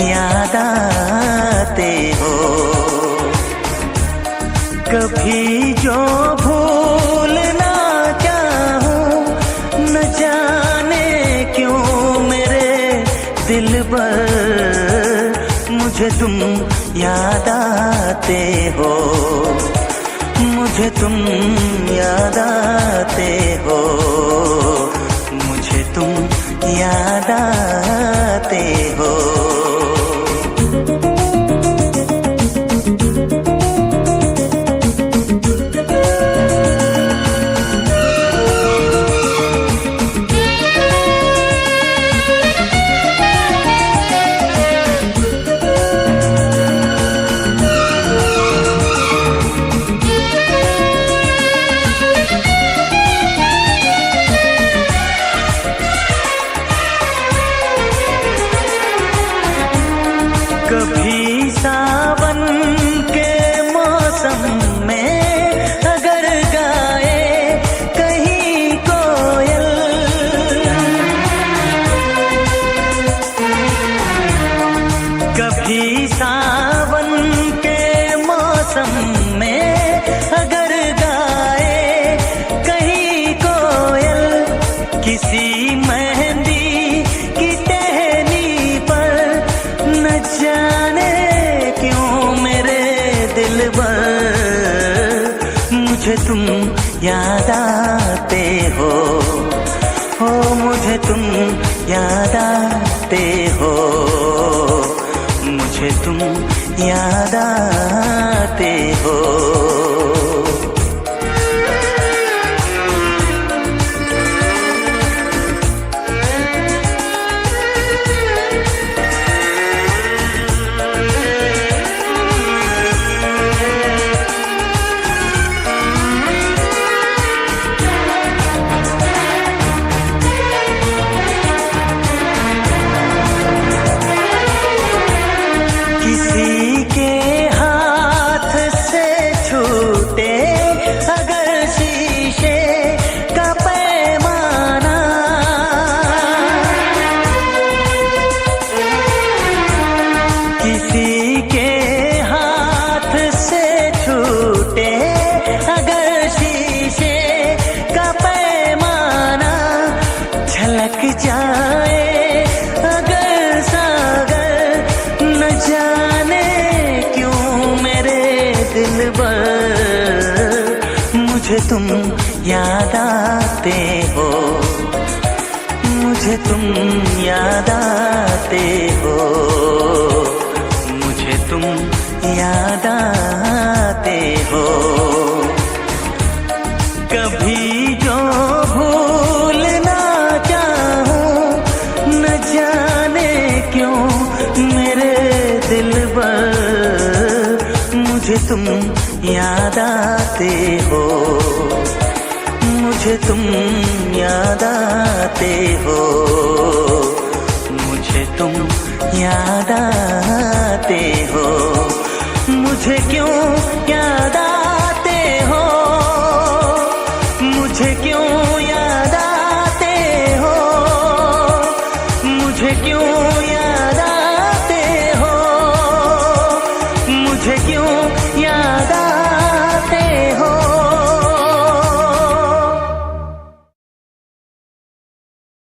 याद आते हो। कभी जो भूल ना चाहूं, न जाने क्यों मेरे दिलबर, मुझे तुम याद आते हो, मुझे तुम याद आते हो, मुझे तुम याद आते हो। कभी सावन के मौसम में अगर गाए कहीं कोयल, कभी सावन के मौसम में अगर गाए कहीं कोयल, किसी मेहंदी की टहनी पर, न जाने क्यों मेरे दिलबर, मुझे तुम याद आते हो, मुझे तुम याद आते हो, मुझे तुम याद आते हो। किसी के हाथ से छूटे अगर शीशे का पैमाना, किसी के हाथ से छूटे अगर शीशे का पैमाना, झलक जाए अगर सागर, न जाने क्यों मेरे दिलबर, मुझे तुम याद आते हो, मुझे तुम याद आते हो, मुझे तुम याद आते हो। कभी जो भूल ना चाहूं, न जाने क्यों मेरे दिलबर, मुझे तुम याद आते हो, मुझे तुम याद आते हो, मुझे तुम याद आते हो, मुझे क्यों याद